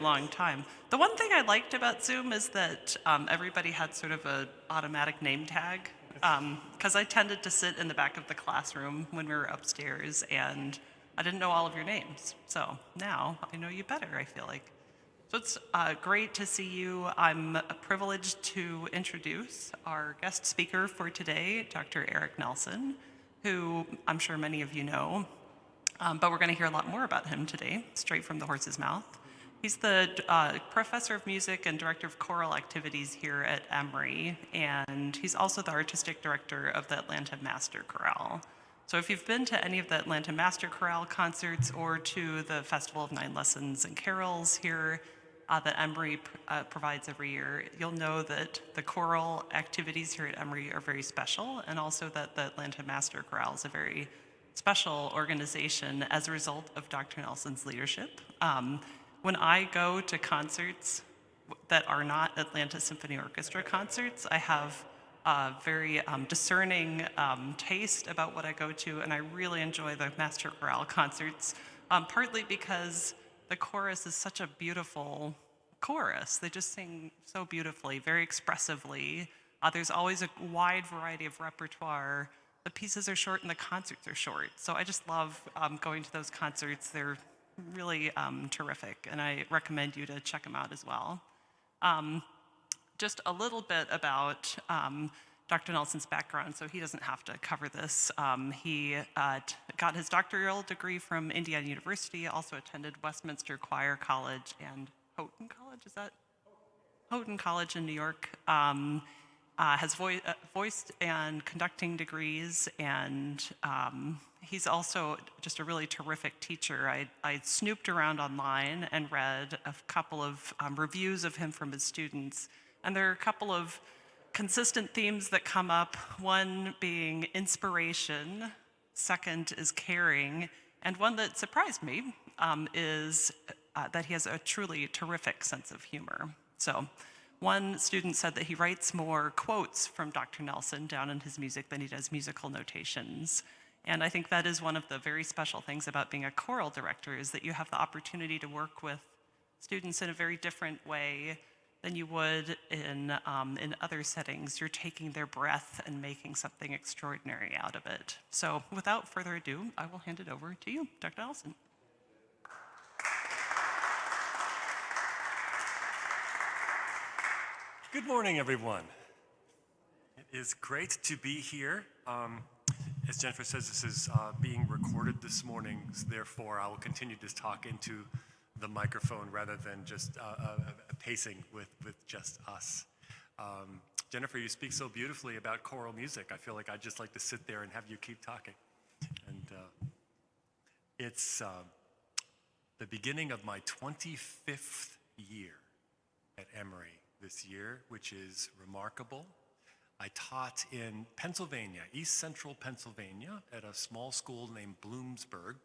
long time. The one thing I liked about Zoom is that everybody had sort of an automatic name tag, because I tended to sit in the back of the classroom when we were upstairs, and I didn't know all of your names. So now I know you better, I feel like. So it's great to see you. I'm privileged to introduce our guest speaker for today, Dr. Eric Nelson, who I'm sure many of you know, but we're going to hear a lot more about him today, straight from the horse's mouth. He's the professor of music and director of choral activities here at Emory, and he's also the artistic director of the Atlanta Master Chorale. So if you've been to any of the Atlanta Master Chorale concerts or to the Festival of Nine Lessons and Carols here that Emory provides every year, you'll know that the choral activities here at Emory are very special, and also that the Atlanta Master Chorale is a very special organization as a result of Dr. Nelson's leadership. When I go to concerts that are not Atlanta Symphony Orchestra concerts, I have a very discerning taste about what I go to, and I really enjoy the Master Chorale concerts, partly because the chorus is such a beautiful chorus. They just sing so beautifully, very expressively. There's always a wide variety of repertoire. The pieces are short and the concerts are short. So I just love going to those concerts. They're really terrific, and I recommend you to check them out as well. Just a little bit about Dr. Nelson's background, so he doesn't have to cover this. He got his doctoral degree from Indiana University, also attended Westminster Choir College and Houghton College, is that? Houghton College in New York. Has voiced and conducting degrees, and he's also just a really terrific teacher. I snooped around online and read a couple of reviews of him from his students, and there are a couple of consistent themes that come up, one being inspiration, second is caring, and one that surprised me is that he has a truly terrific sense of humor. So one student said that he writes more quotes from Dr. Nelson down in his music than he does musical notations. And I think that is one of the very special things about being a choral director, is that you have the opportunity to work with students in a very different way than you would in other settings. You're taking their breath and making something extraordinary out of it. So without further ado, I will hand it over to you, Dr. Nelson. Good morning, everyone. It is great to be here. As Jennifer says, this is being recorded this morning, therefore I will continue to talk into the microphone rather than just pacing with just us. Jennifer, you speak so beautifully about choral music. I feel like I'd just like to sit there and have you keep talking. And it's the beginning of my 25th year at Emory this year, which is remarkable. I taught in Pennsylvania, East Central Pennsylvania, at a small school named Bloomsburg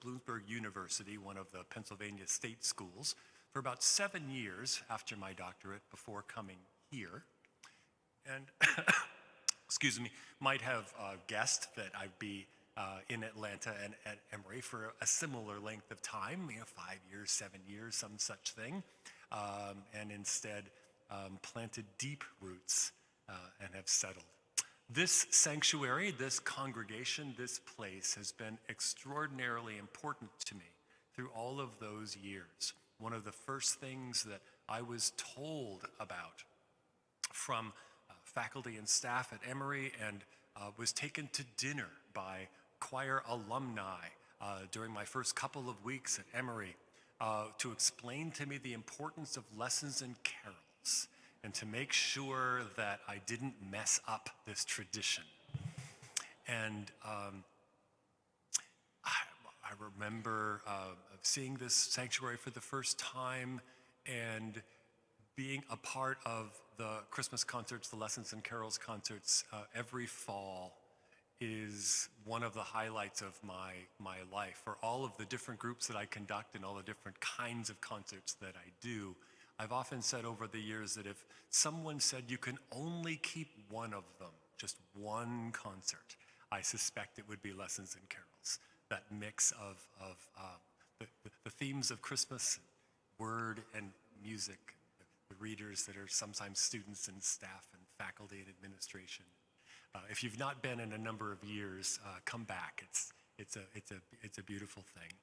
University, one of the Pennsylvania state schools, for about 7 years after my doctorate before coming here. And, excuse me, might have guessed that I'd be in Atlanta and at Emory for a similar length of time, 5 years, 7 years, some such thing, and instead planted deep roots and have settled. This sanctuary, this congregation, this place has been extraordinarily important to me through all of those years. One of the first things that I was told about from faculty and staff at Emory, and was taken to dinner by choir alumni during my first couple of weeks at Emory to explain to me the importance of lessons and carols, and to make sure that I didn't mess up this tradition. And I remember seeing this sanctuary for the first time and being a part of the Christmas concerts, the Lessons and Carols concerts every fall is one of the highlights of my life. For all of the different groups that I conduct and all the different kinds of concerts that I do, I've often said over the years that if someone said you can only keep one of them, just one concert, I suspect it would be Lessons and Carols. That mix of the themes of Christmas, word and music, the readers that are sometimes students and staff and faculty and administration. If you've not been in a number of years, come back. It's a beautiful thing.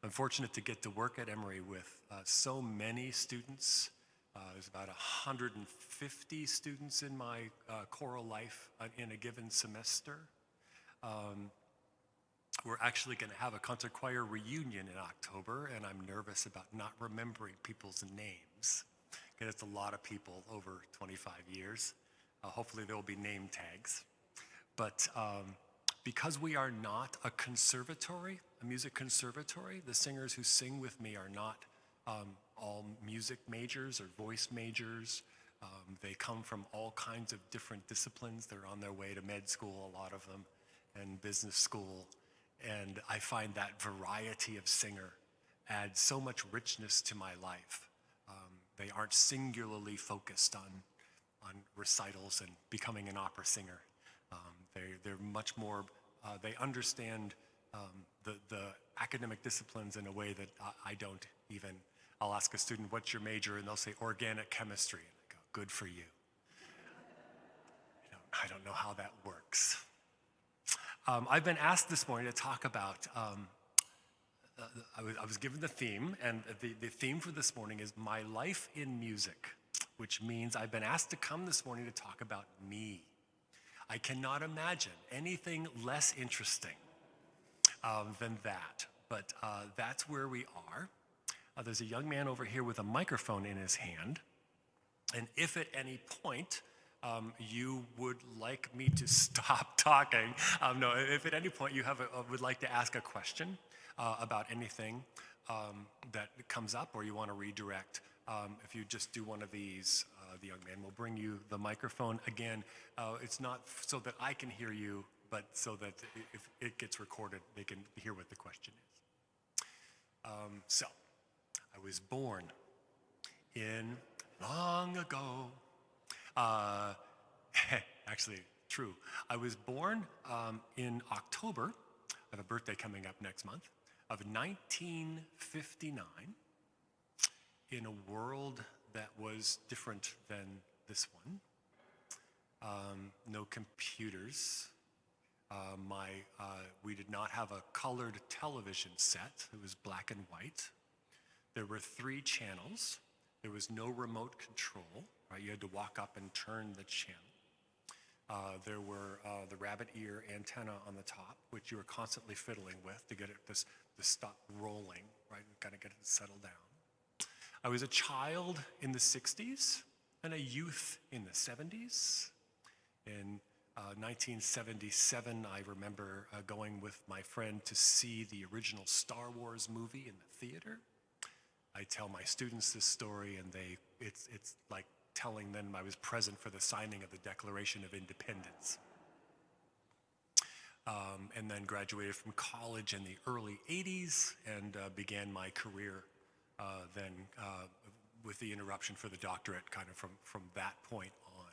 I'm fortunate to get to work at Emory with so many students. There's about 150 students in my choral life in a given semester. We're actually going to have a concert choir reunion in October, and I'm nervous about not remembering people's names, because it's a lot of people over 25 years. Hopefully there will be name tags. But because we are not a conservatory, a music conservatory, the singers who sing with me are not all music majors or voice majors. They come from all kinds of different disciplines. They're on their way to med school, a lot of them, and business school. And I find that variety of singer adds so much richness to my life. They aren't singularly focused on recitals and becoming an opera singer. They're much more, they understand the academic disciplines in a way that I don't even. I'll ask a student, what's your major? And they'll say organic chemistry. And I go, good for you. I don't know how that works. I've been asked this morning to talk about, I was given the theme, and the theme for this morning is My Life in Music, which means I've been asked to come this morning to talk about me. I cannot imagine anything less interesting than that, but that's where we are. There's a young man over here with a microphone in his hand, and if at any point you would like me to stop talking, no, if at any point you would like to ask a question about anything that comes up, or you want to redirect, if you just do one of these, the young man will bring you the microphone. Again, it's not so that I can hear you, but so that if it gets recorded, they can hear what the question is. So, I was born in long ago. Actually, true. I was born in October, I have a birthday coming up next month, of 1959, in a world that was different than this one. No computers. We did not have a colored television set. It was black and white. There were 3 channels. There was no remote control. Right? You had to walk up and turn the channel. There were the rabbit ear antenna on the top, which you were constantly fiddling with to get it to stop rolling, right? And kind of get it to settle down. I was a child in the 60s and a youth in the 70s. In 1977, I remember going with my friend to see the original Star Wars movie in the theater. I tell my students this story, and it's like telling them I was present for the signing of the Declaration of Independence. And then graduated from college in the early 80s and began my career then with the interruption for the doctorate kind of from that point on.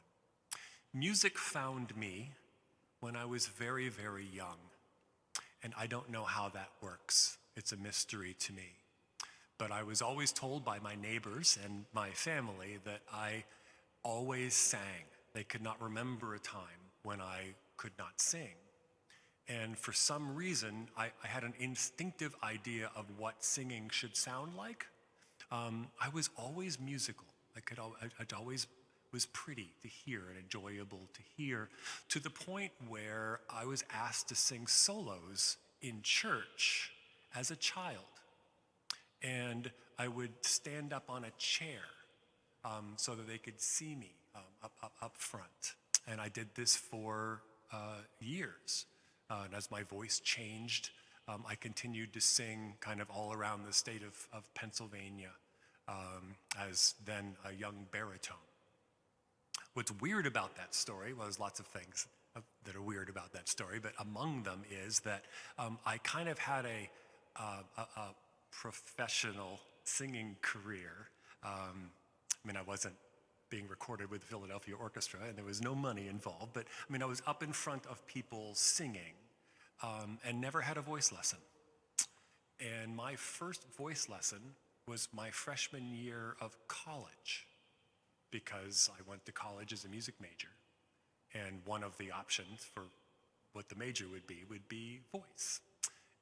Music found me when I was very, very young, and I don't know how that works. It's a mystery to me. But I was always told by my neighbors and my family that I always sang. They could not remember a time when I could not sing. And for some reason, I had an instinctive idea of what singing should sound like. I was always musical. It always was pretty to hear and enjoyable to hear, to the point where I was asked to sing solos in church as a child. And I would stand up on a chair so that they could see me up front. And I did this for years. And as my voice changed, I continued to sing kind of all around the state of Pennsylvania as then a young baritone. What's weird about that story, well, there's lots of things that are weird about that story, but among them is that I kind of had a professional singing career. I mean, I wasn't being recorded with the Philadelphia Orchestra, and there was no money involved, but I mean, I was up in front of people singing and never had a voice lesson. And my first voice lesson was my freshman year of college, because I went to college as a music major. And one of the options for what the major would be voice.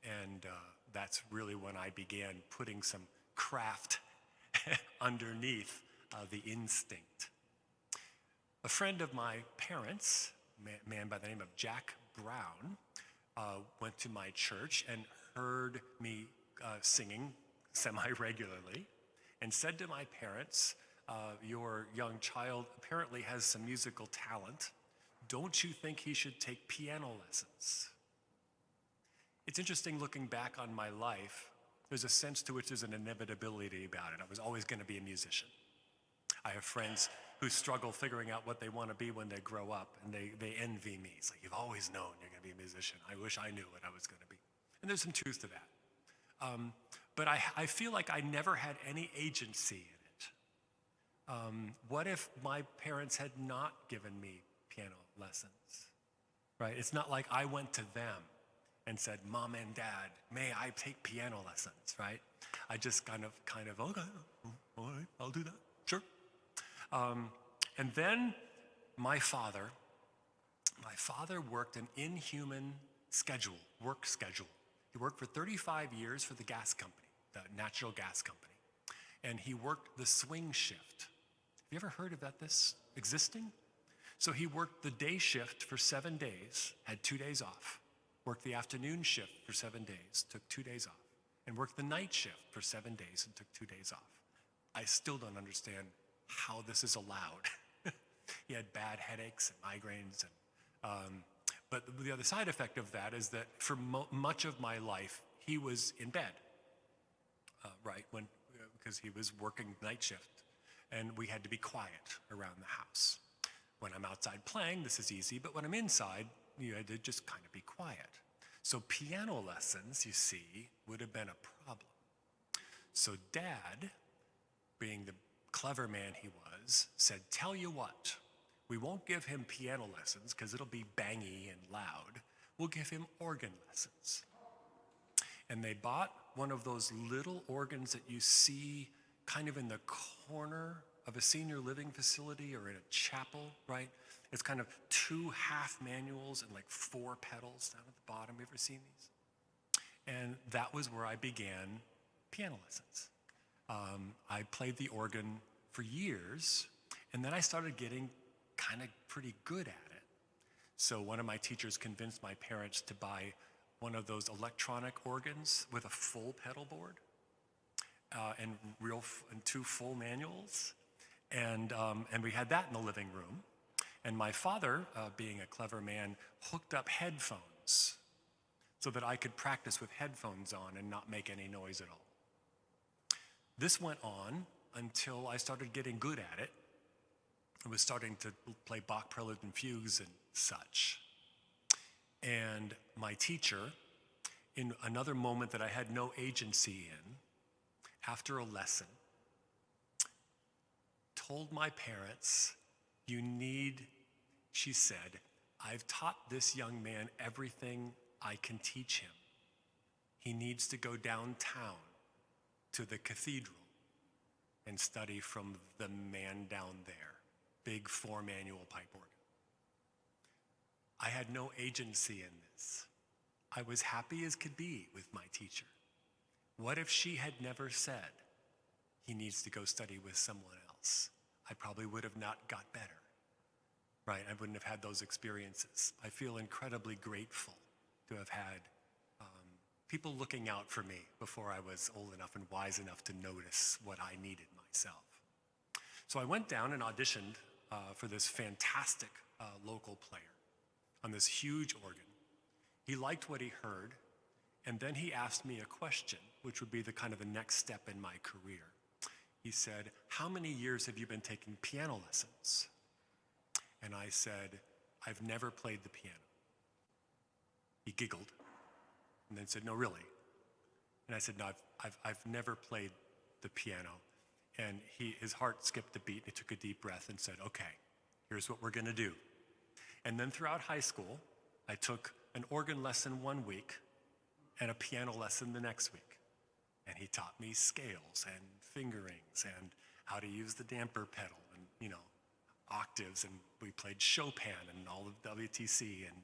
And that's really when I began putting some craft underneath the instinct. A friend of my parents, a man by the name of Jack Brown, went to my church and heard me singing semi-regularly and said to my parents, your young child apparently has some musical talent. Don't you think he should take piano lessons? It's interesting looking back on my life. There's a sense to which there's an inevitability about it. I was always going to be a musician. I have friends who struggle figuring out what they want to be when they grow up, and they envy me. It's like, you've always known you're going to be a musician. I wish I knew what I was going to be. And there's some truth to that. But I feel like I never had any agency in it. What if my parents had not given me piano lessons, right? It's not like I went to them and said, Mom and Dad, may I take piano lessons, right? I just kind of, okay, all right, I'll do that, sure. And then my father worked an inhuman work schedule. He worked for 35 years for the gas company, the natural gas company. And he worked the swing shift. Have you ever heard of this existing? So he worked the day shift for 7 days, had 2 days off, worked the afternoon shift for 7 days, took 2 days off, and worked the night shift for 7 days and took 2 days off. I still don't understand how this is allowed. He had bad headaches and migraines, but the other side effect of that is that for much of my life, he was in bed, right, because he was working night shift, and we had to be quiet around the house. When I'm outside playing, this is easy, but when I'm inside, you had to just kind of be quiet. So piano lessons, you see, would have been a problem. So Dad, being the clever man he was, said, tell you what, we won't give him piano lessons because it'll be bangy and loud. We'll give him organ lessons. And they bought one of those little organs that you see kind of in the corner of a senior living facility or in a chapel, right? It's kind of 2 half manuals and like 4 pedals down at the bottom. You ever seen these? And that was where I began piano lessons. I played the organ for years, and then I started getting kind of pretty good at it. So one of my teachers convinced my parents to buy one of those electronic organs with a full pedal board and 2 full manuals. And we had that in the living room. And my father, being a clever man, hooked up headphones so that I could practice with headphones on and not make any noise at all. This went on until I started getting good at it. I was starting to play Bach Prelude and Fugues and such. And my teacher, in another moment that I had no agency in, after a lesson, told my parents, she said, I've taught this young man everything I can teach him. He needs to go downtown to the cathedral and study from the man down there, big 4-manual pipe organ. I had no agency in this. I was happy as could be with my teacher. What if she had never said, he needs to go study with someone else? I probably would have not got better, right? I wouldn't have had those experiences. I feel incredibly grateful to have had people looking out for me before I was old enough and wise enough to notice what I needed myself. So I went down and auditioned for this fantastic local player on this huge organ. He liked what he heard, and then he asked me a question, which would be the kind of the next step in my career. He said, how many years have you been taking piano lessons? And I said, I've never played the piano. He giggled and then said, no, really? And I said, no, I've never played the piano. And his heart skipped a beat, and he took a deep breath and said, okay, here's what we're gonna do. And then throughout high school, I took an organ lesson 1 week and a piano lesson the next week. And he taught me scales and fingerings and how to use the damper pedal and, octaves, and we played Chopin and all of WTC, and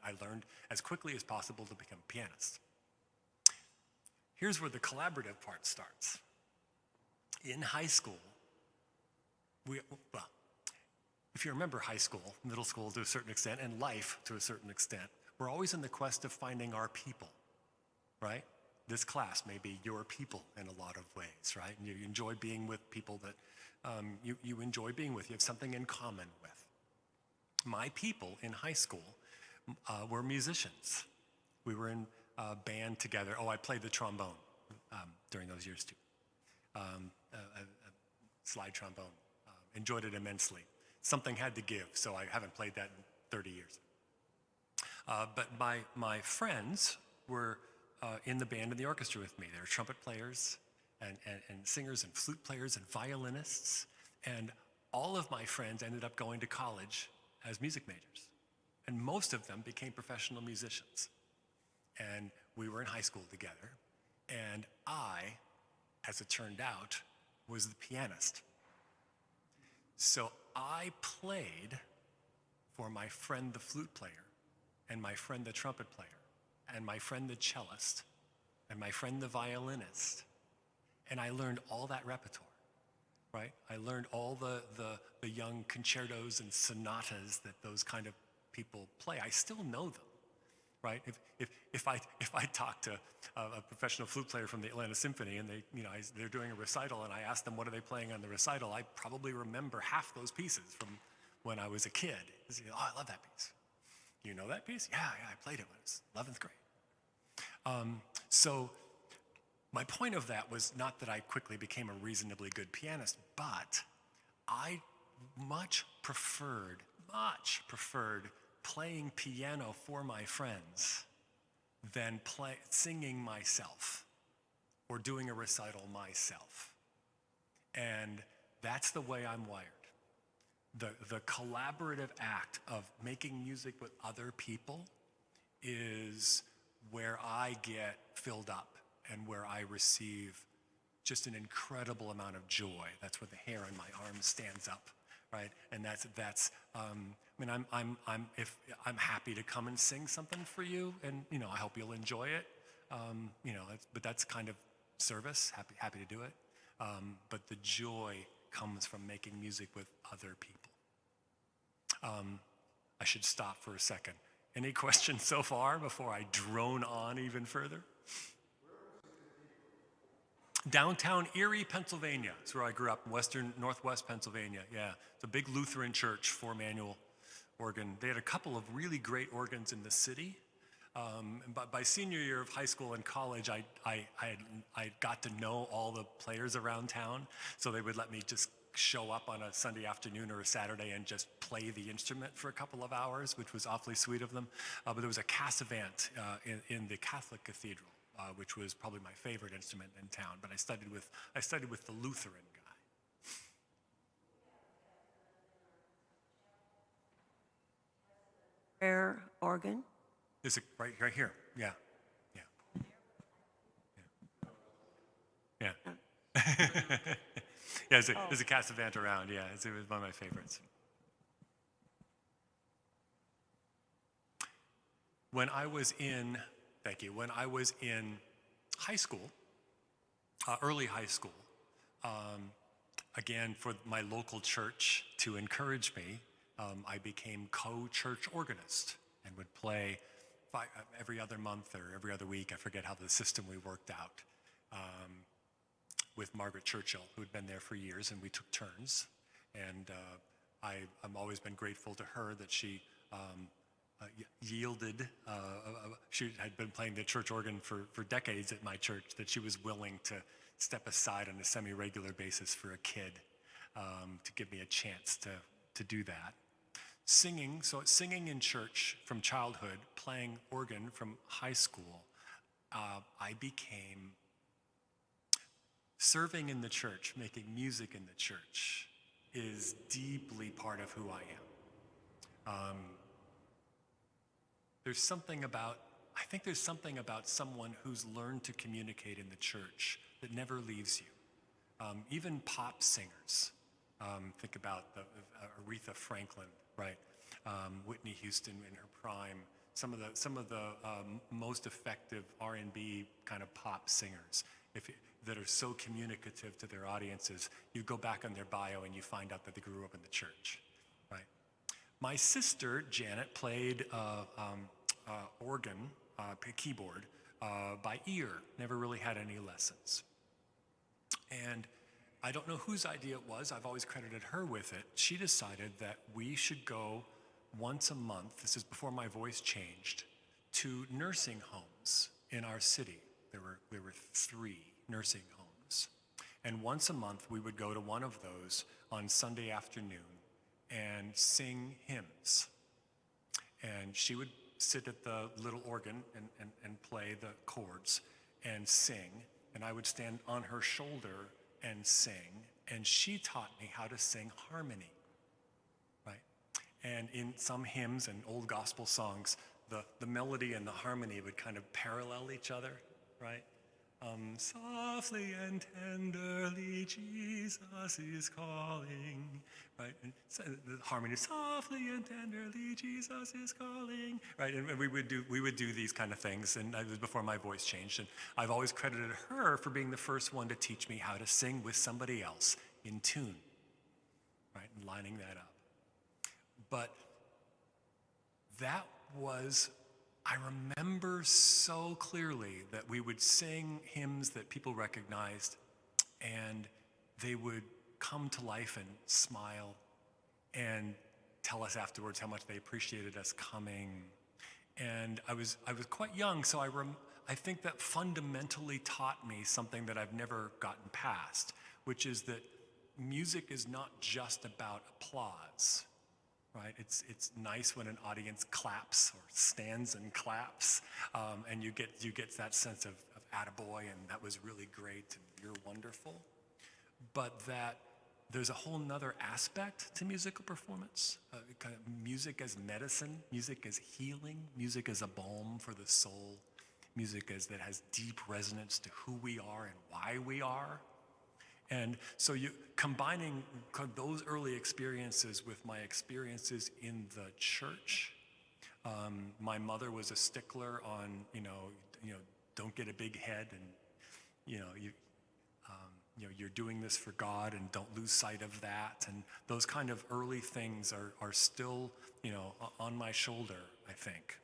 I learned as quickly as possible to become a pianist. Here's where the collaborative part starts. In high school, if you remember high school, middle school to a certain extent, and life to a certain extent, we're always in the quest of finding our people, right? This class may be your people in a lot of ways, right? And you enjoy being with people that you enjoy being with. You have something in common with. My people in high school were musicians. We were in a band together. Oh, I played the trombone during those years too. Slide trombone. Enjoyed it immensely. Something had to give, so I haven't played that in 30 years. But my friends were in the band and the orchestra with me. They were trumpet players and singers and flute players and violinists. And all of my friends ended up going to college as music majors. And most of them became professional musicians. And we were in high school together. And I, as it turned out, was the pianist. So I played for my friend the flute player, and my friend the trumpet player, and my friend the cellist, and my friend the violinist. And I learned all that repertoire, right? I learned all the young concertos and sonatas that those kind of people play. I still know them, right? If I talk to a professional flute player from the Atlanta Symphony and they're doing a recital and I ask them what are they playing on the recital, I probably remember half those pieces from when I was a kid. Oh, I love that piece. You know that piece? Yeah, I played it when I was 11th grade. So my point of that was not that I quickly became a reasonably good pianist, but I much preferred playing piano for my friends than singing myself or doing a recital myself. And that's the way I'm wired. The collaborative act of making music with other people is where I get filled up and where I receive just an incredible amount of joy. That's where the hair on my arm stands up, right? And I'm happy to come and sing something for you, and I hope you'll enjoy it. But that's kind of service. Happy to do it. But the joy comes from making music with other people. I should stop for a second. Any questions so far before I drone on even further? Downtown Erie, Pennsylvania. That's where I grew up, northwest Pennsylvania. Yeah, it's a big Lutheran church, 4-manual organ. They had a couple of really great organs in the city. But by senior year of high school and college, I got to know all the players around town, so they would let me just show up on a Sunday afternoon or a Saturday and just play the instrument for a couple of hours, which was awfully sweet of them. But there was a cassavant in the Catholic cathedral, which was probably my favorite instrument in town. But I studied with the Lutheran guy. Prayer organ? Is it right here? Yeah. Yeah, there's a cassavant around. Yeah, it was one of my favorites. When I was in high school, early high school, again for my local church to encourage me, I became co-church organist and would play every other month or every other week. I forget how the system we worked out. With Margaret Churchill, who had been there for years, and we took turns. And I'm always been grateful to her that she yielded. She had been playing the church organ for decades at my church, that she was willing to step aside on a semi-regular basis for a kid to give me a chance to do that. Singing in church from childhood, playing organ from high school, I became serving in the church, making music in the church is deeply part of who I am. I think there's something about someone who's learned to communicate in the church that never leaves you. even pop singers. Think about Aretha Franklin, right? Whitney Houston in her prime. Some of the most effective R&B kind of pop singers that are so communicative to their audiences. You go back on their bio and you find out that they grew up in the church, right? My sister Janet played organ, keyboard by ear. Never really had any lessons. And I don't know whose idea it was. I've always credited her with it. She decided that we should go once a month, this is before my voice changed, to nursing homes in our city. There were 3 nursing homes. And once a month, we would go to one of those on Sunday afternoon and sing hymns. And she would sit at the little organ and play the chords and sing. And I would stand on her shoulder and sing. And she taught me how to sing harmony, right? And in some hymns and old gospel songs, the melody and the harmony would kind of parallel each other, right? Softly and tenderly Jesus is calling, right? And so the harmony, softly and tenderly Jesus is calling, right? And we would do these kind of things, and it was before my voice changed. And I've always credited her for being the first one to teach me how to sing with somebody else in tune, right? And lining that up. But that was, I remember so clearly that we would sing hymns that people recognized, and they would come to life and smile and tell us afterwards how much they appreciated us coming. And I was quite young, so I think that fundamentally taught me something that I've never gotten past, which is that music is not just about applause. Right? It's nice when an audience claps or stands and claps, and you get that sense of attaboy, and that was really great, and you're wonderful. But that there's a whole nother aspect to musical performance, kind of music as medicine, music as healing, music as a balm for the soul, music that has deep resonance to who we are and why we are. And so combining those early experiences with my experiences in the church, my mother was a stickler on, don't get a big head, and you're doing this for God, and don't lose sight of that. And those kind of early things are still, on my shoulder, I think.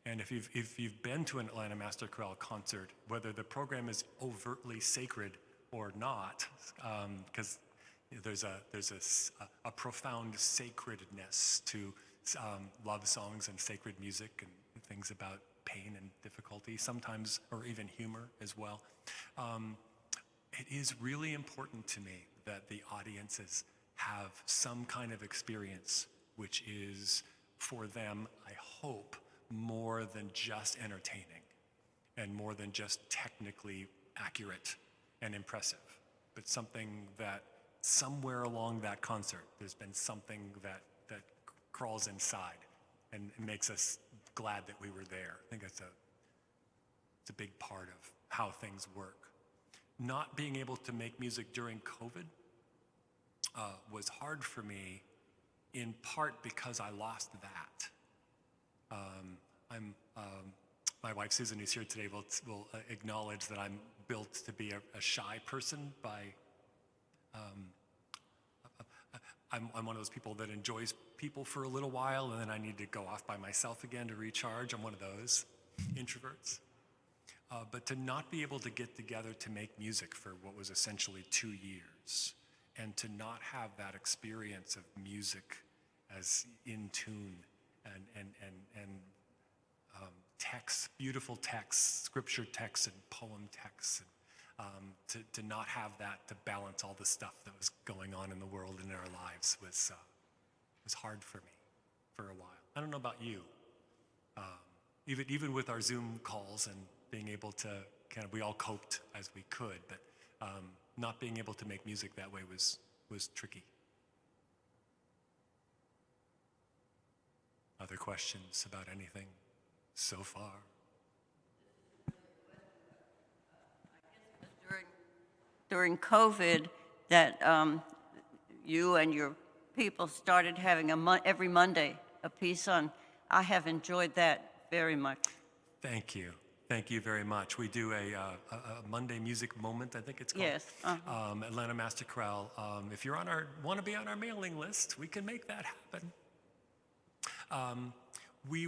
And if you've been to an Atlanta Master Chorale concert, whether the program is overtly sacred or not, because there's a profound sacredness to love songs and sacred music and things about pain and difficulty, sometimes, or even humor as well. It is really important to me that the audiences have some kind of experience which is, for them, I hope, more than just entertaining and more than just technically accurate and impressive, but something that somewhere along that concert, there's been something that crawls inside and makes us glad that we were there. I think it's a big part of how things work. Not being able to make music during COVID was hard for me, in part because I lost that. My wife Susan, who's here today, will acknowledge that I'm built to be a shy person. I'm one of those people that enjoys people for a little while, and then I need to go off by myself again to recharge. I'm one of those introverts. But to not be able to get together to make music for what was essentially 2 years, and to not have that experience of music as in tune and texts, beautiful texts, scripture texts and poem texts, and to not have that to balance all the stuff that was going on in the world and in our lives was hard for me for a while. I don't know about you. Even with our Zoom calls and being able to we all coped as we could, but not being able to make music that way was tricky. Other questions about anything so far? During COVID, that you and your people started having every Monday a piece on. I have enjoyed that very much. Thank you. Thank you very much. We do a Monday music moment, I think it's called. Yes. Atlanta Master Chorale. If you're want to be on our mailing list, we can make that happen. We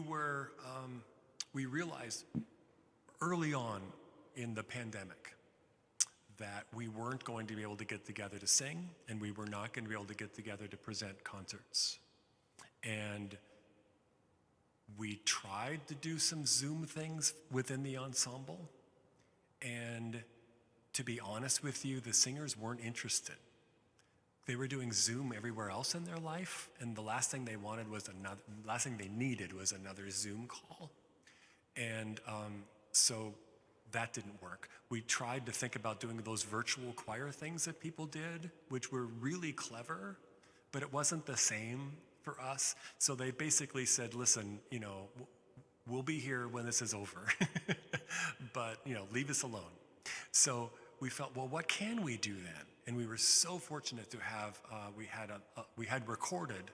realized early on in the pandemic that we weren't going to be able to get together to sing, and we were not going to be able to get together to present concerts. And we tried to do some Zoom things within the ensemble, and to be honest with you, the singers weren't interested. They were doing Zoom everywhere else in their life, and the last thing they needed was another Zoom call. And so that didn't work. We tried to think about doing those virtual choir things that people did, which were really clever, but it wasn't the same for us. So they basically said, listen, we'll be here when this is over, but leave us alone. So we felt, well, what can we do then? And we were so fortunate to have, we had recorded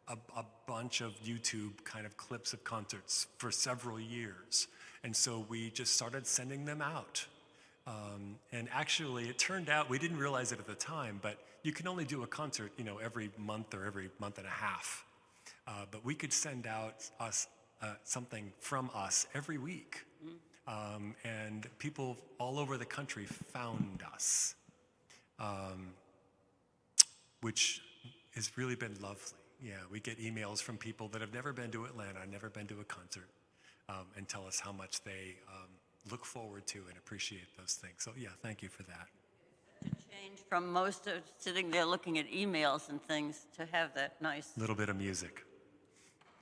a bunch of YouTube kind of clips of concerts for several years. And so we just started sending them out. And actually, it turned out, we didn't realize it at the time, but you can only do a concert, every month or every month and a half. But we could send out something from us every week. And people all over the country found us, which has really been lovely. Yeah, we get emails from people that have never been to Atlanta, never been to a concert, and tell us how much they look forward to and appreciate those things. So yeah, thank you for that. Change from most of sitting there looking at emails and things to have that nice. Little bit of music.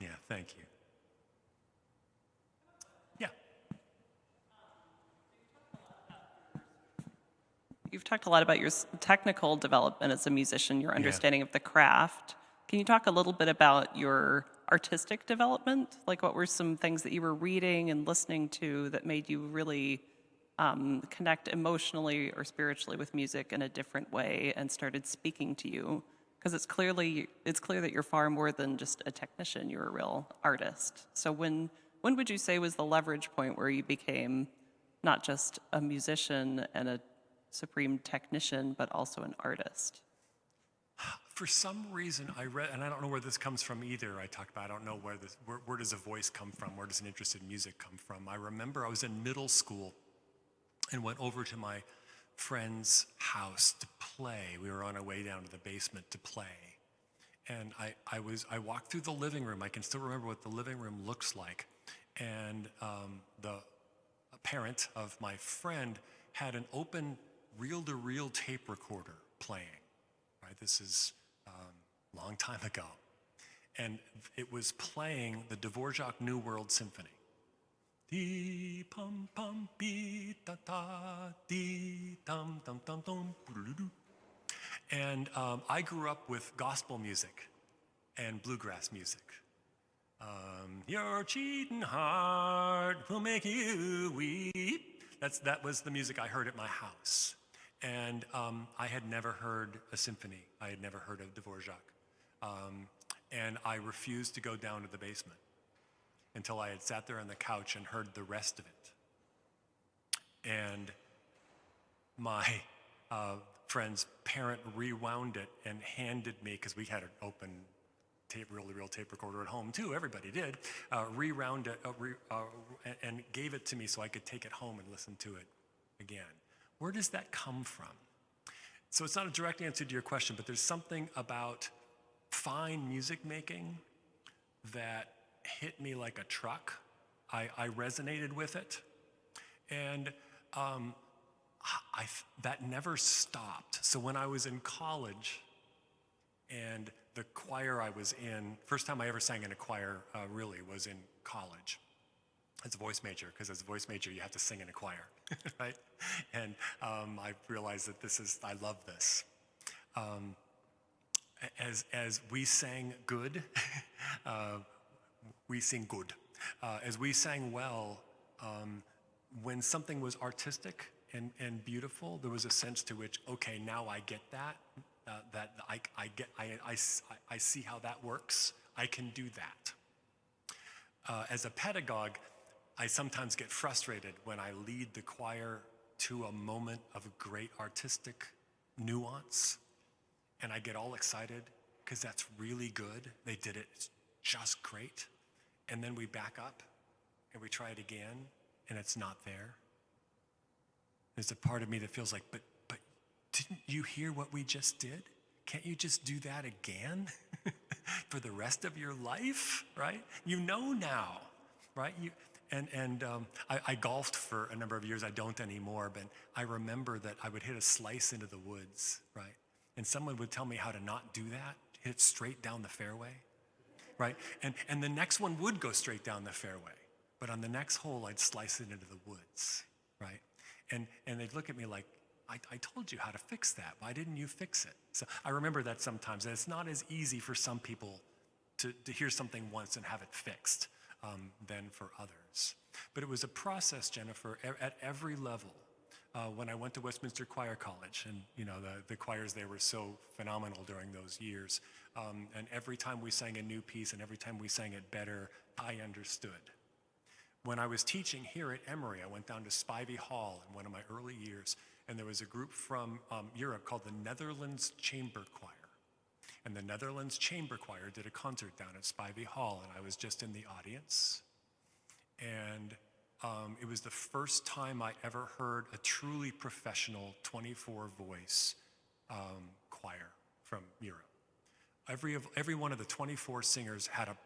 Yeah, thank you. Yeah. You've talked a lot about your technical development as a musician, your understanding of the craft. Can you talk a little bit about your artistic development? Like, what were some things that you were reading and listening to that made you really connect emotionally or spiritually with music in a different way and started speaking to you? Because it's clear that you're far more than just a technician. You're a real artist. So when would you say was the leverage point where you became not just a musician and a supreme technician, but also an artist? For some reason, I read, and I don't know where this comes from either. I don't know where does a voice come from? Where does an interest in music come from? I remember I was in middle school and went over to my friend's house to play. We were on our way down to the basement to play. And I walked through the living room. I can still remember what the living room looks like. And the parent of my friend had an open reel-to-reel tape recorder playing. Right? This is a long time ago. And it was playing the Dvorak New World Symphony. Dee pum pum be da da dee dum dum dum dum. And I grew up with gospel music and bluegrass music. Your cheating heart will make you weep. That was the music I heard at my house. And I had never heard a symphony. I had never heard of Dvorak. And I refused to go down to the basement until I had sat there on the couch and heard the rest of it. And my friend's parent rewound it and handed me, because we had an open reel-to-reel tape recorder at home too, everybody did, rewound it and gave it to me so I could take it home and listen to it again. Where does that come from? So it's not a direct answer to your question, but there's something about fine music making that hit me like a truck. I resonated with it. And that never stopped. So when I was in college and the choir I was in, first time I ever sang in a choir really was in college. As a voice major, because as a voice major, you have to sing in a choir, right? And I realized that I love this. As we sang good, we sing good. As we sang well, when something was artistic and beautiful. There was a sense to which, okay, now I get that, I see how that works. I can do that. As a pedagogue, I sometimes get frustrated when I lead the choir to a moment of great artistic nuance, and I get all excited because that's really good. They did it, it's just great. And then we back up and we try it again, and it's not there. There's a part of me that feels like, but didn't you hear what we just did? Can't you just do that again for the rest of your life, right? You know now, right? I golfed for a number of years. I don't anymore, but I remember that I would hit a slice into the woods, right? And someone would tell me how to not do that, hit it straight down the fairway, right? And the next one would go straight down the fairway, but on the next hole, I'd slice it into the woods, right? And they'd look at me like, I told you how to fix that. Why didn't you fix it? So I remember that sometimes. And it's not as easy for some people to hear something once and have it fixed than for others. But it was a process, Jennifer, at every level. When I went to Westminster Choir College, and the choirs there were so phenomenal during those years. And every time we sang a new piece and every time we sang it better, I understood. When I was teaching here at Emory, I went down to Spivey Hall in one of my early years, and there was a group from Europe called the Netherlands Chamber Choir. And the Netherlands Chamber Choir did a concert down at Spivey Hall, and I was just in the audience. And it was the first time I ever heard a truly professional 24-voice choir from Europe. Every one of the 24 singers had a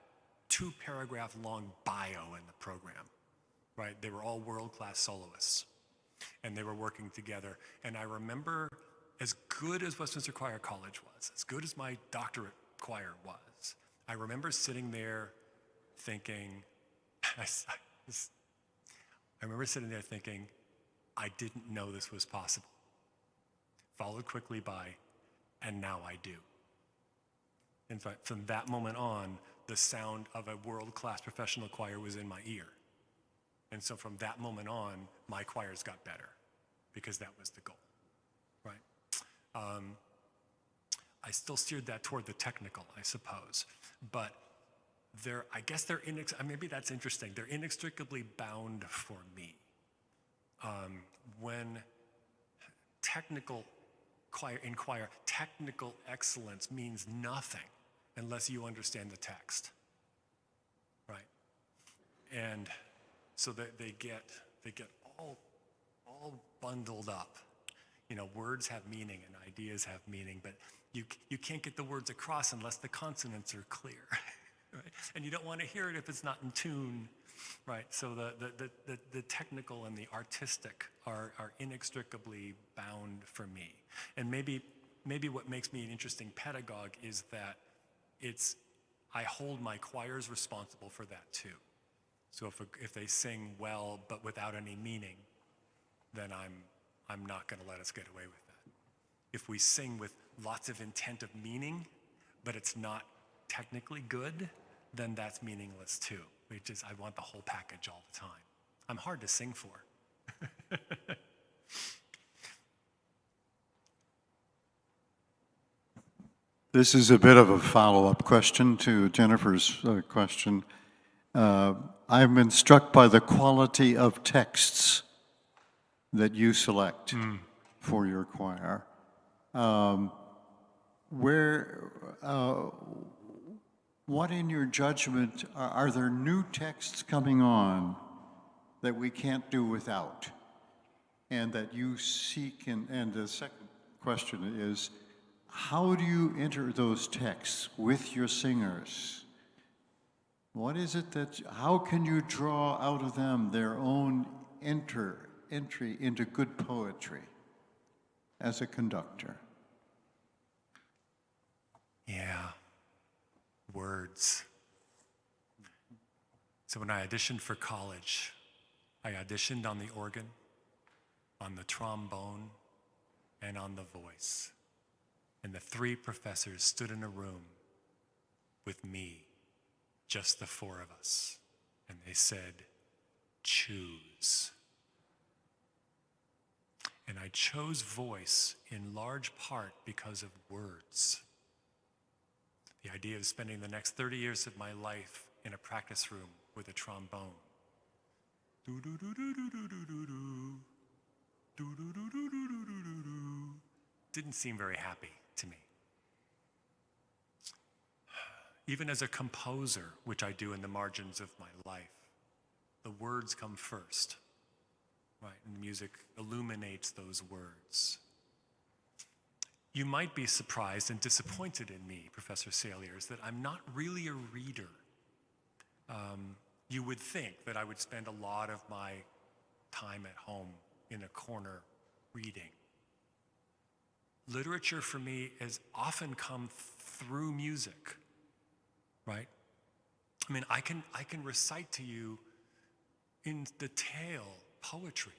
2-paragraph long bio in the program, right? They were all world-class soloists, and they were working together. And I remember, as good as Westminster Choir College was, as good as my doctorate choir was, I remember sitting there thinking, I didn't know this was possible. Followed quickly by, and now I do. In fact, from that moment on, the sound of a world-class professional choir was in my ear. And so from that moment on, my choirs got better because that was the goal, right? I still steered that toward the technical, I suppose. But maybe that's interesting. They're inextricably bound for me. When technical excellence means nothing unless you understand the text, right? And so they get all bundled up. Words have meaning and ideas have meaning, but you can't get the words across unless the consonants are clear, right? And you don't want to hear it if it's not in tune, right? So the technical and the artistic are inextricably bound for me. And maybe what makes me an interesting pedagogue is that I hold my choirs responsible for that too. So if they sing well but without any meaning, then I'm not going to let us get away with that. If we sing with lots of intent of meaning, but it's not technically good, then that's meaningless too. I want the whole package all the time. I'm hard to sing for. This is a bit of a follow-up question to Jennifer's question. I've been struck by the quality of texts that you select for your choir. What in your judgment, are there new texts coming on that we can't do without and that you seek? And the second question is, how do you enter those texts with your singers? What is it how can you draw out of them their own entry into good poetry as a conductor? Yeah, words. So when I auditioned for college, I auditioned on the organ, on the trombone, and on the voice. And the 3 professors stood in a room with me, just the 4 of us, and they said, choose. And I chose voice in large part because of words. The idea of spending the next 30 years of my life in a practice room with a trombone. Didn't seem very happy to me. Even as a composer, which I do in the margins of my life, the words come first, right? And the music illuminates those words. You might be surprised and disappointed in me, Professor Saliers, that I'm not really a reader. You would think that I would spend a lot of my time at home in a corner reading. Literature for me has often come through music, right? I mean, I can recite to you in detail poetry.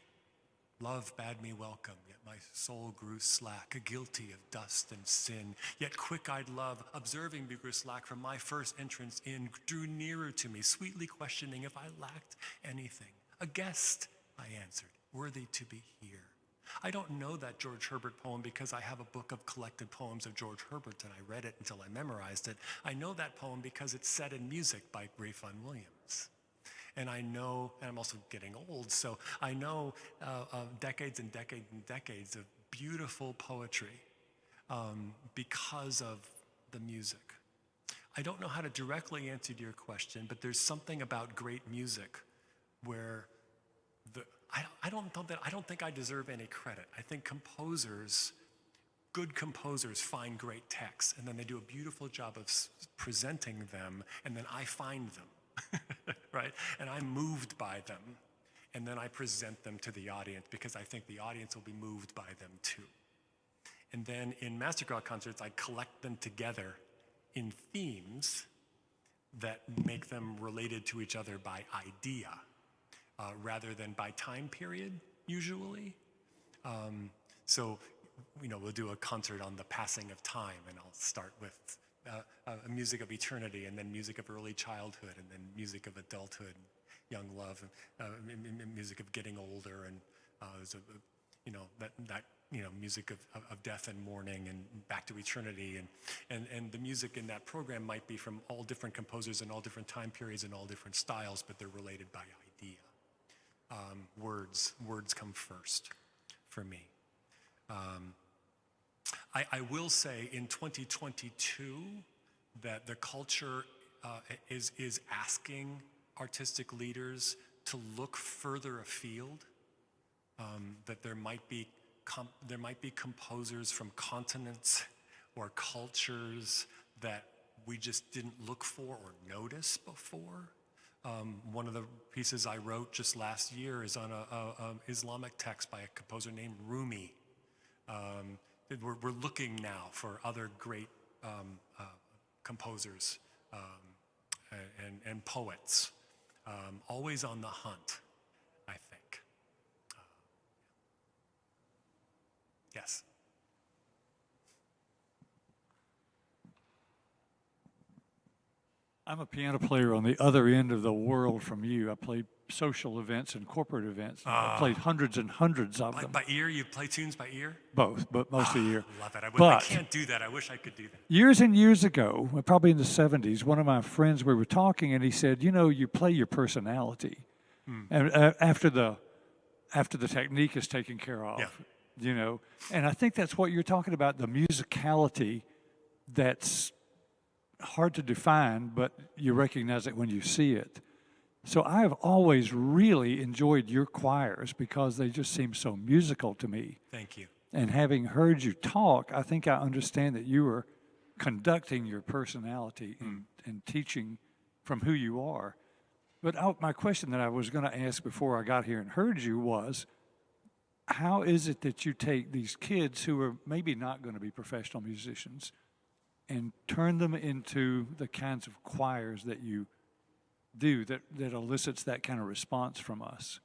Love bade me welcome, yet my soul grew slack, guilty of dust and sin. Yet quick-eyed love, observing me grew slack from my first entrance in, drew nearer to me, sweetly questioning if I lacked anything. A guest, I answered, worthy to be here. I don't know that George Herbert poem because I have a book of collected poems of George Herbert and I read it until I memorized it. I know that poem because it's set in music by Ralph Vaughan Williams. And I know, and I'm also getting old, so I know decades and decades and decades of beautiful poetry because of the music. I don't know how to directly answer your question, but there's something about great music where I don't think I deserve any credit. I think good composers find great texts, and then they do a beautiful job of presenting them, and then I find them. Right? And I'm moved by them, and then I present them to the audience because I think the audience will be moved by them too. And then in Masterclass concerts, I collect them together in themes that make them related to each other by idea, rather than by time period, usually. So, we'll do a concert on the passing of time, and I'll start with music of eternity, and then music of early childhood, and then music of adulthood, young love, and music of getting older, and there's music of death and mourning, and back to eternity, and the music in that program might be from all different composers in all different time periods and all different styles, but they're related by idea. Words come first for me. I will say in 2022 that the culture is asking artistic leaders to look further afield, that there might be composers from continents or cultures that we just didn't look for or notice before. One of the pieces I wrote just last year is on an Islamic text by a composer named Rumi. We're looking now for other great composers and poets, always on the hunt, I think. Yes. I'm a piano player on the other end of the world from you. I play social events and corporate events. I've played hundreds and hundreds of them. By ear? You play tunes by ear? Both, but mostly ear. Love it. I But can't do that. I wish I could do that. years and years ago, probably in the 70s, one of my friends, we were talking, and he said, you play your personality. And after the technique is taken care of, Yeah. And I think that's what you're talking about, the musicality that's hard to define, but you recognize it when you see it. So I have always really enjoyed your choirs because they just seem so musical to me. Thank you. And having heard you talk, I think I understand that you were conducting your personality and teaching from who you are. But my question that I was going to ask before I got here and heard you was, how is it that you take these kids who are maybe not going to be professional musicians and turn them into the kinds of choirs that you do that elicits that kind of response from us?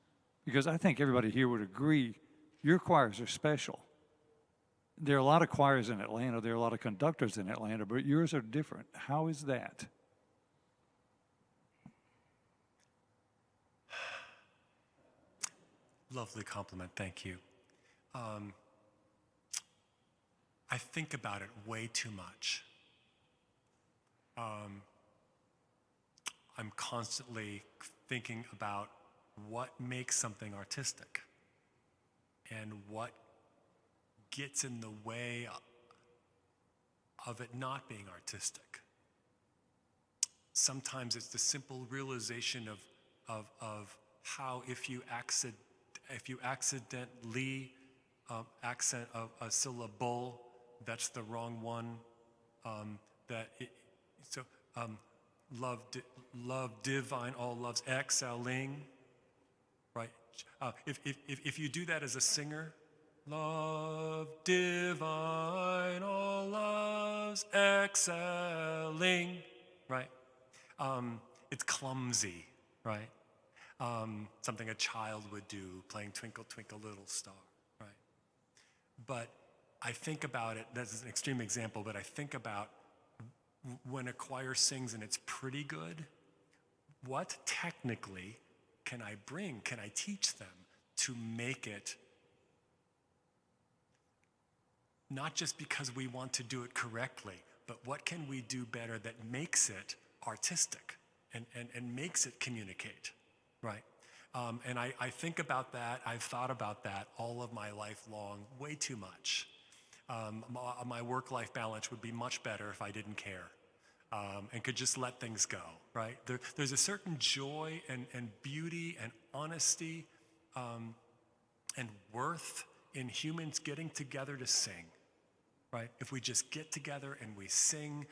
Because I think everybody here would agree your choirs are special. There are a lot of choirs in Atlanta, there are a lot of conductors in Atlanta, but yours are different. How is that? Lovely compliment, thank you. I think about it way too much. I'm constantly thinking about what makes something artistic and what gets in the way of it not being artistic. Sometimes it's the simple realization of how if you accidentally accent a syllable that's the wrong one, love divine, all loves excelling, right? If you do that as a singer, love divine, all loves excelling, right? It's clumsy, right? Something a child would do, playing Twinkle, Twinkle, Little Star, right? But I think about it, that's an extreme example, but I think about when a choir sings and it's pretty good, what technically can I bring, can I teach them to make it, not just because we want to do it correctly, but what can we do better that makes it artistic and makes it communicate, right? And I think about that, I've thought about that all of my life long, way too much. My work-life balance would be much better if I didn't care and could just let things go, right? There's a certain joy and beauty and honesty and worth in humans getting together to sing, right? If we just get together and we sing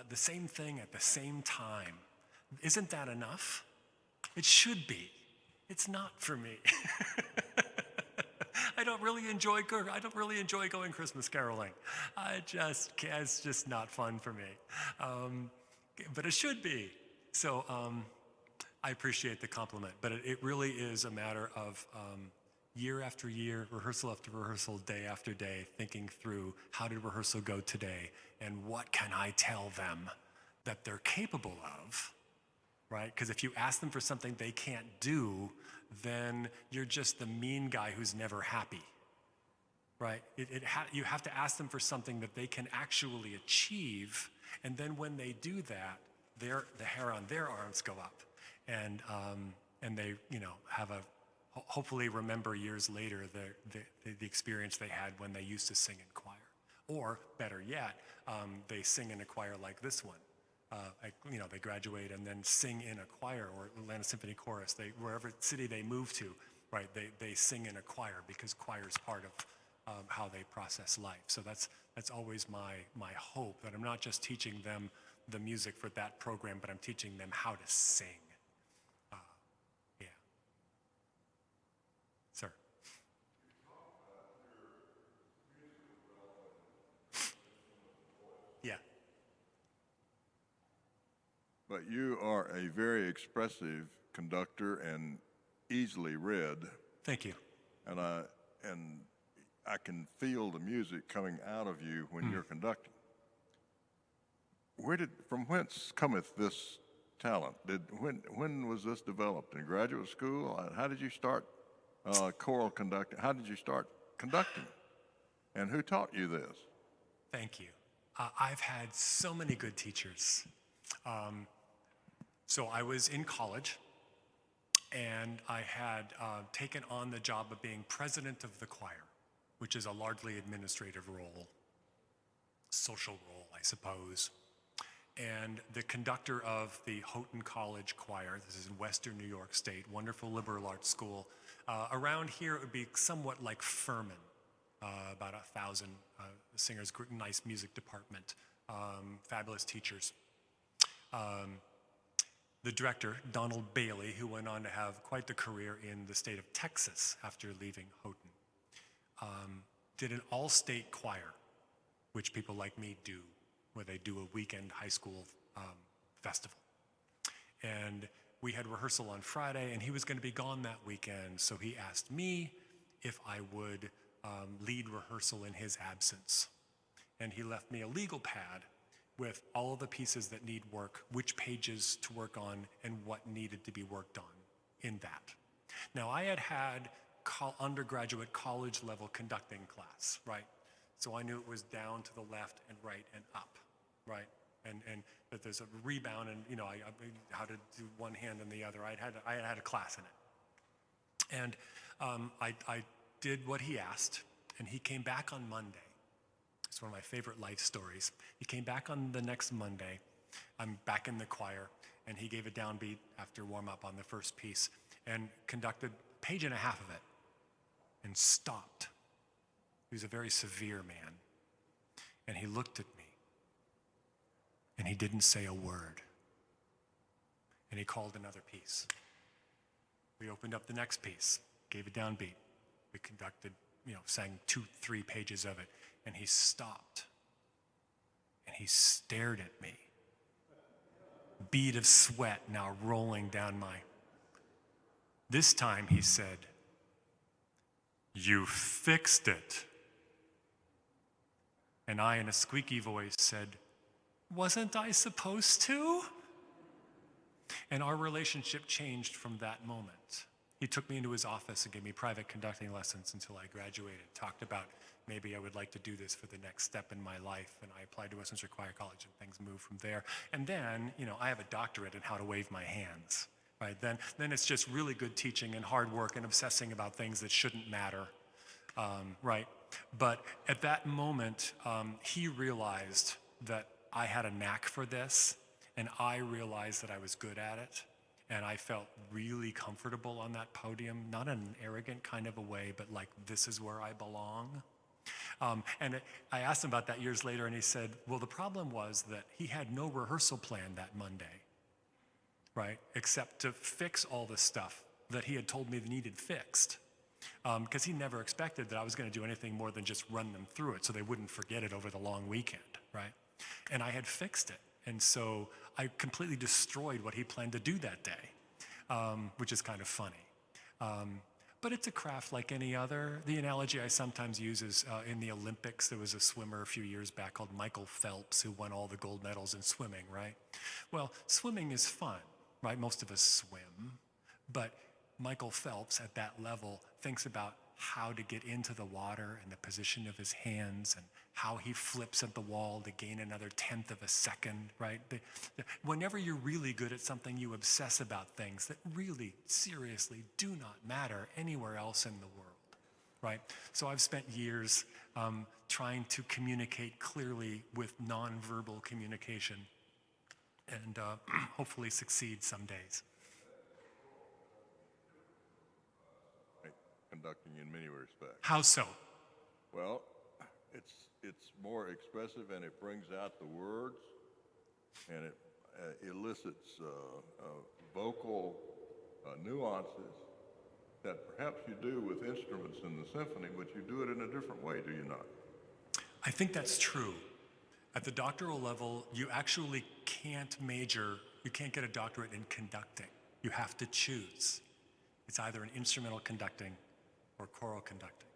the same thing at the same time, isn't that enough? It should be. It's not for me. I don't really enjoy going Christmas caroling. It's just not fun for me. But it should be. So I appreciate the compliment, but it really is a matter of year after year, rehearsal after rehearsal, day after day, thinking through how did rehearsal go today and what can I tell them that they're capable of, right? Because if you ask them for something they can't do, then you're just the mean guy who's never happy, right? You have to ask them for something that they can actually achieve, and then when they do that, the hair on their arms go up, and they have hopefully remember years later the experience they had when they used to sing in choir, or better yet, they sing in a choir like this one. They graduate and then sing in a choir, or Atlanta Symphony Chorus. Wherever city they move to, right? They sing in a choir because choir is part of how they process life. So that's always my hope, that I'm not just teaching them the music for that program, but I'm teaching them how to sing. Yeah, sir. Yeah. But you are a very expressive conductor and easily read, Thank you. and I can feel the music coming out of you when you're conducting. From whence cometh this talent? When was this developed? In graduate school? How did you start choral conducting? How did you start conducting? And who taught you this? Thank you. I've had so many good teachers. So I was in college, and I had taken on the job of being president of the choir, which is a largely administrative role, social role, I suppose. And the conductor of the Houghton College Choir, this is in Western New York State, wonderful liberal arts school. Around here, it would be somewhat like Furman, about 1,000 singers, nice music department, fabulous teachers. The director, Donald Bailey, who went on to have quite the career in the state of Texas after leaving Houghton, did an all-state choir, which people like me do, where they do a weekend high school festival. And we had rehearsal on Friday, and he was going to be gone that weekend, so he asked me if I would lead rehearsal in his absence. And he left me a legal pad with all of the pieces that need work, which pages to work on, and what needed to be worked on in that. Now, I had undergraduate college level conducting class, right? So I knew it was down to the left and right and up, right? And that there's a rebound, and I how to do one hand and the other. I had a class in it, and I did what he asked, and he came back on Monday. It's one of my favorite life stories. He came back on the next Monday. I'm back in the choir, and he gave a downbeat after warm up on the first piece, and conducted a page and a half of it, and stopped. He was a very severe man, and he looked at me. And he didn't say a word. And he called another piece. We opened up the next piece, gave a downbeat. We conducted, sang 2-3 pages of it. And he stopped. And he stared at me. Bead of sweat now rolling down my. This time he said, "You fixed it." And I, in a squeaky voice, said, "Wasn't I supposed to?" And our relationship changed from that moment. He took me into his office and gave me private conducting lessons until I graduated, talked about maybe I would like to do this for the next step in my life, and I applied to Westminster Choir College, and things moved from there. And then, I have a doctorate in how to wave my hands, right? Then it's just really good teaching and hard work and obsessing about things that shouldn't matter, right? But at that moment, he realized that I had a knack for this, and I realized that I was good at it, and I felt really comfortable on that podium, not in an arrogant kind of a way, but like, this is where I belong. I asked him about that years later, and he said, well, the problem was that he had no rehearsal plan that Monday, right, except to fix all the stuff that he had told me that needed fixed. Because he never expected that I was going to do anything more than just run them through it so they wouldn't forget it over the long weekend, right? And I had fixed it. And so I completely destroyed what he planned to do that day, which is kind of funny. But it's a craft like any other. The analogy I sometimes use is in the Olympics, there was a swimmer a few years back called Michael Phelps who won all the gold medals in swimming, right? Well, swimming is fun, right? Most of us swim, but Michael Phelps at that level thinks about how to get into the water and the position of his hands and how he flips at the wall to gain another 1/10 of a second, right? Whenever you're really good at something, you obsess about things that really, seriously do not matter anywhere else in the world, right? So I've spent years trying to communicate clearly with nonverbal communication and hopefully succeed some days. Conducting in many respects. How so? Well, it's more expressive, and it brings out the words, and it elicits vocal nuances that perhaps you do with instruments in the symphony, but you do it in a different way, do you not? I think that's true. At the doctoral level, you actually can't you can't get a doctorate in conducting. You have to choose. It's either an instrumental conducting or choral conducting.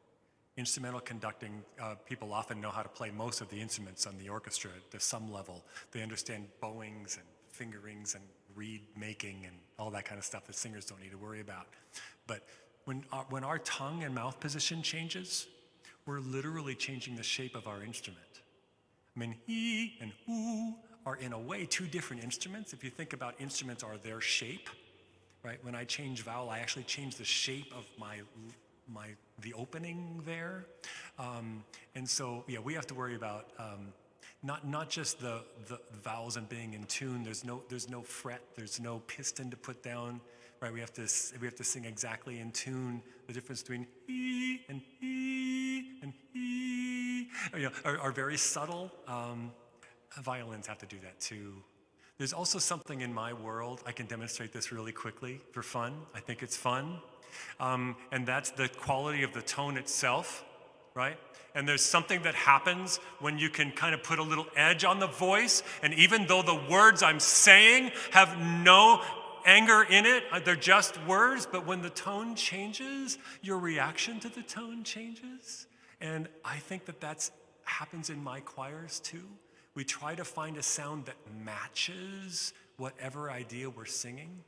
Instrumental conducting, people often know how to play most of the instruments on the orchestra to some level. They understand bowings and fingerings and reed making and all that kind of stuff that singers don't need to worry about. But when our tongue and mouth position changes, we're literally changing the shape of our instrument. I mean, he and ooh are in a way two different instruments. If you think about instruments are their shape, right? When I change vowel, I actually change the shape of the opening there. And so, yeah, we have to worry about not just the vowels and being in tune. There's no fret. There's no piston to put down, right? We have to sing exactly in tune. The difference between e and e and e, are very subtle. Violins have to do that too. There's also something in my world, I can demonstrate this really quickly for fun. I think it's fun. And that's the quality of the tone itself, right? And there's something that happens when you can kind of put a little edge on the voice, and even though the words I'm saying have no anger in it, they're just words, but when the tone changes, your reaction to the tone changes. And I think that happens in my choirs too. We try to find a sound that matches whatever idea we're singing.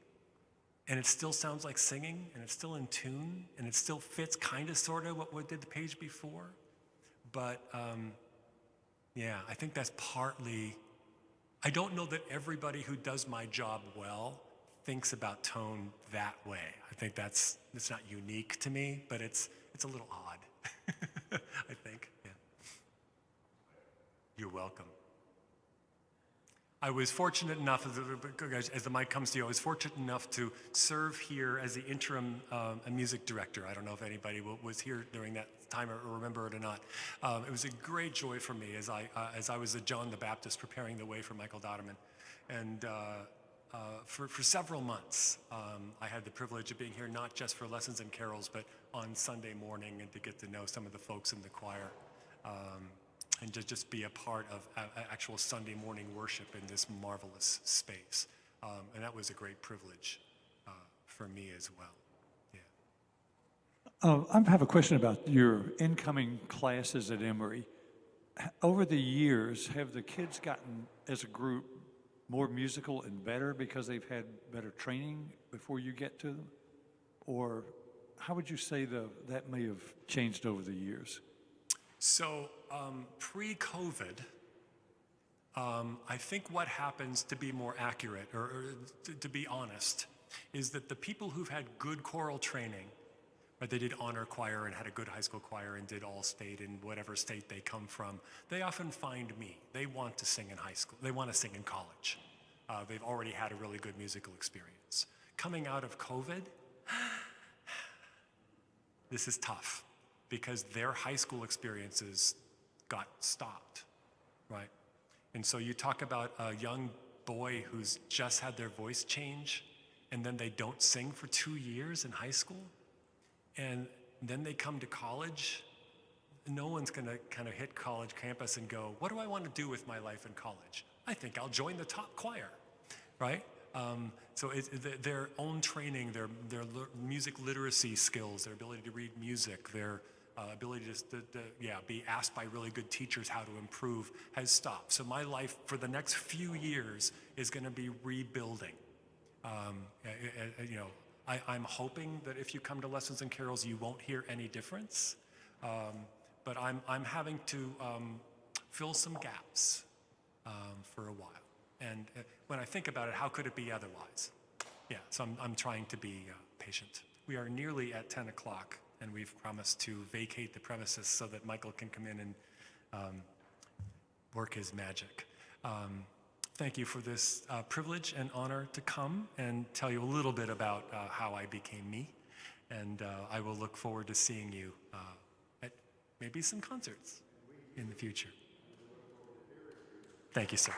and it still sounds like singing, and it's still in tune, and it still fits kind of, sort of what did the page before. But yeah, I think that's partly, I don't know that everybody who does my job well thinks about tone that way. I think it's not unique to me, but it's a little odd, I think, yeah. You're welcome. I was fortunate enough, as the mic comes to you, I was fortunate enough to serve here as the interim music director. I don't know if anybody was here during that time or remember it or not. It was a great joy for me as I was at John the Baptist preparing the way for Michael Dotterman. And for several months, I had the privilege of being here not just for lessons and carols, but on Sunday morning, and to get to know some of the folks in the choir. And to just be a part of actual Sunday morning worship in this marvelous space. And that was a great privilege for me as well. Yeah. I have a question about your incoming classes at Emory. Over the years, have the kids gotten, as a group, more musical and better because they've had better training before you get to them? Or how would you say that may have changed over the years? So pre-COVID, I think what happens, to be more accurate, or to be honest, is that the people who've had good choral training, right, they did honor choir and had a good high school choir and did all state in whatever state they come from, they often find me. They want to sing in high school. They want to sing in college. They've already had a really good musical experience. Coming out of COVID, this is tough, because their high school experiences got stopped, right? And so you talk about a young boy who's just had their voice change, and then they don't sing for 2 years in high school, and then they come to college. No one's gonna kind of hit college campus and go, what do I want to do with my life in college? I think I'll join the top choir, right? So their own training, their music literacy skills, their ability to read music, their ability to be asked by really good teachers how to improve has stopped. So my life for the next few years is going to be rebuilding. I'm hoping that if you come to Lessons and Carols, you won't hear any difference. But I'm having to fill some gaps for a while. And when I think about it, how could it be otherwise? Yeah, so I'm trying to be patient. We are nearly at 10 o'clock, and we've promised to vacate the premises so that Michael can come in and work his magic. Thank you for this privilege and honor to come and tell you a little bit about how I became me. And I will look forward to seeing you at maybe some concerts in the future. Thank you, sir.